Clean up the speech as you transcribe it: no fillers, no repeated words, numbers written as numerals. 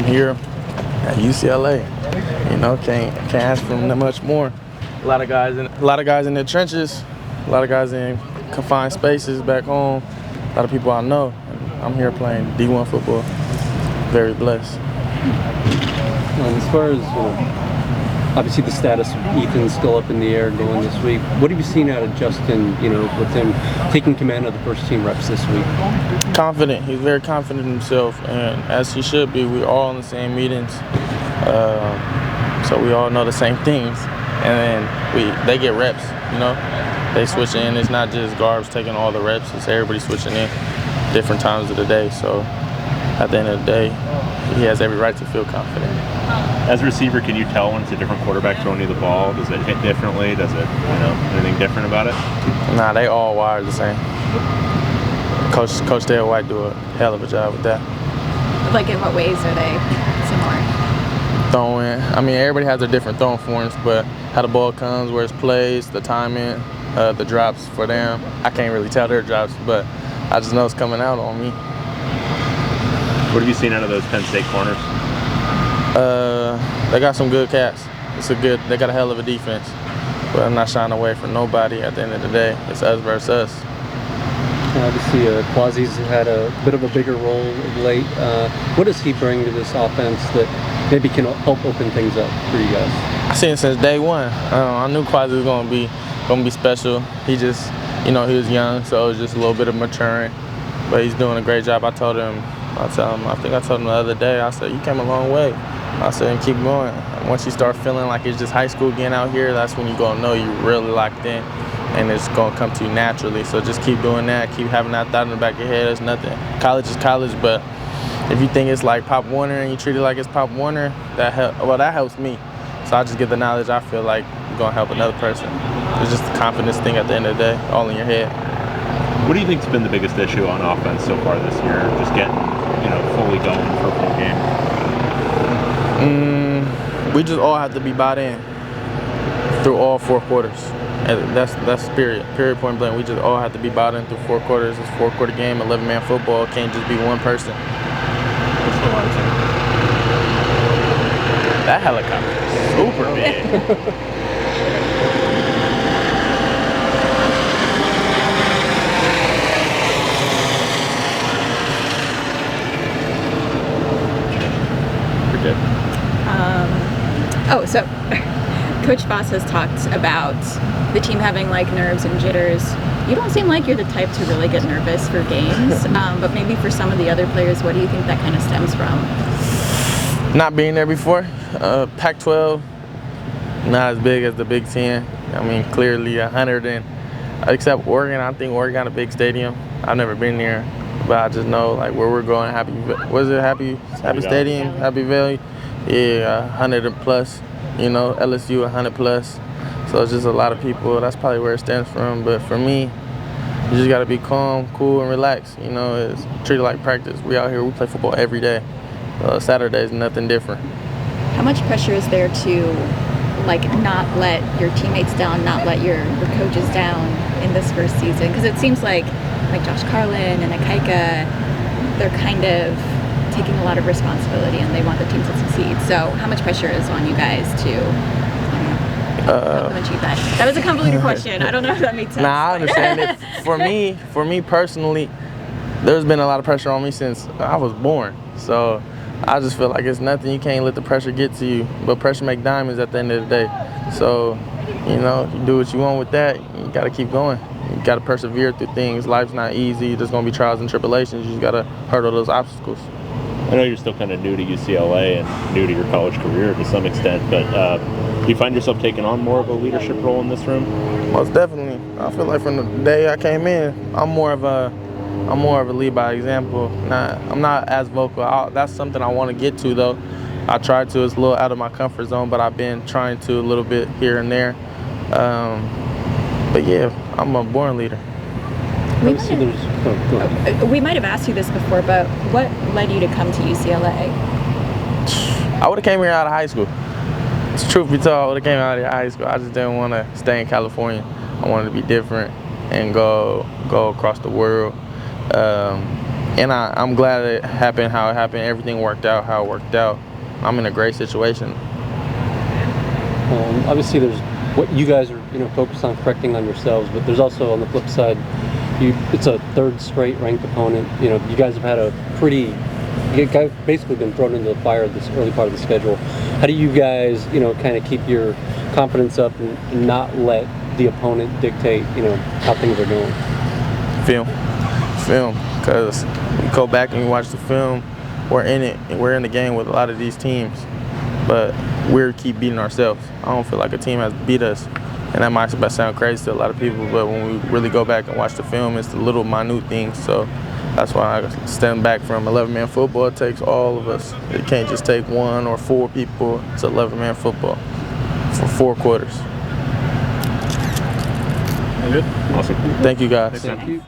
I'm here at UCLA. You know, can't ask for much more. A lot of guys in the trenches, a lot of guys in confined spaces back home. A lot of people I know. I'm here playing D1 football. Very blessed. As far as obviously the status of Ethan's still up in the air going this week, what have you seen out of Justin, with him taking command of the first team reps this week? Confident. He's very confident in himself, and as he should be. We're all in the same meetings, so we all know the same things, and then they get reps. They switch in. It's not just guards taking all the reps. It's everybody switching in different times of the day. So at the end of the day, he has every right to feel confident. As a receiver, can you tell when it's a different quarterback throwing you the ball? Does it hit differently? Does it, anything different about it? Nah, they all wired the same. Coach Dale White do a hell of a job with that. Like, in what ways are they similar? Throwing. Everybody has their different throwing forms, but how the ball comes, where it's placed, the timing, the drops for them. I can't really tell their drops, but I just know it's coming out on me. What have you seen out of those Penn State corners? They got some good cats. They got a hell of a defense. But I'm not shying away from nobody at the end of the day. It's us versus us. Obviously, Quasi's had a bit of a bigger role of late. What does he bring to this offense that maybe can help open things up for you guys? I seen it since day one. I knew Quasi was gonna be special. He just, he was young, so it was just a little bit of maturing. But he's doing a great job. I told him I think I told him the other day, I said, you came a long way. I said, and keep going. Once you start feeling like it's just high school again out here, that's when you're going to know you're really locked in, and it's going to come to you naturally. So just keep doing that. Keep having that thought in the back of your head. It's nothing. College is college, but if you think it's like Pop Warner and you treat it like it's Pop Warner, that helps me. So I just get the knowledge I feel like you're going to help another person. It's just a confidence thing at the end of the day, all in your head. What do you think's been the biggest issue on offense so far this year? Just getting, fully going for a full game. We just all have to be bought in through all 4 quarters. And that's period point blank. We just all have to be bought in through 4 quarters. It's a 4-quarter game, 11-man football. It can't just be one person. That helicopter is super big. So Coach Voss has talked about the team having nerves and jitters. You don't seem like you're the type to really get nervous for games, but maybe for some of the other players, what do you think that kind of stems from? Not being there before. Pac-12, not as big as the Big Ten. Clearly 100 and except Oregon. I think Oregon got a big stadium. I've never been there, but I just know where we're going. Happy Stadium, Happy Valley. Yeah, 100 plus. LSU 100 plus. So it's just a lot of people. That's probably where it stems from. But for me, you just got to be calm, cool, and relaxed. It's treated like practice. We out here, we play football every day. Saturday is nothing different. How much pressure is there to not let your teammates down, not let your coaches down in this first season? Because it seems like Josh Carlin and Akaika, they're kind of taking a lot of responsibility and they want the team to succeed. So how much pressure is on you guys to help them achieve that? That was a convoluted question. I don't know if that made sense. Nah, I understand it. For me personally, there's been a lot of pressure on me since I was born. So I just feel like it's nothing. You can't let the pressure get to you. But pressure make diamonds at the end of the day. So, you do what you want with that. You got to keep going. You got to persevere through things. Life's not easy. There's going to be trials and tribulations. You just got to hurdle those obstacles. I know you're still kind of new to UCLA and new to your college career to some extent, but do you find yourself taking on more of a leadership role in this room? Most definitely. I feel like from the day I came in, I'm more of a lead by example. I'm not as vocal. That's something I want to get to though. I try to. It's a little out of my comfort zone, but I've been trying to a little bit here and there. But yeah, I'm a born leader. We might have asked you this before, but what led you to come to UCLA? I would have came here out of high school. Truth be told, I would have came out of high school. I just didn't want to stay in California. I wanted to be different and go across the world. And I'm glad it happened how it happened. Everything worked out how it worked out. I'm in a great situation. Obviously, there's what you guys are, focused on correcting on yourselves, but there's also on the flip side, it's a third straight ranked opponent. You guys have had you guys basically been thrown into the fire this early part of the schedule. How do you guys, kind of keep your confidence up and not let the opponent dictate, how things are going? Film, because we go back and we watch the film. We're in it. We're in the game with a lot of these teams, but we keep beating ourselves. I don't feel like a team has beat us, and that might sound crazy to a lot of people, but when we really go back and watch the film, it's the little minute things. So that's why I stand back from 11-man football. It takes all of us. It can't just take 1 or 4 people. It's 11-man football for 4 quarters. Good. Awesome. Thank you, guys. Thank you.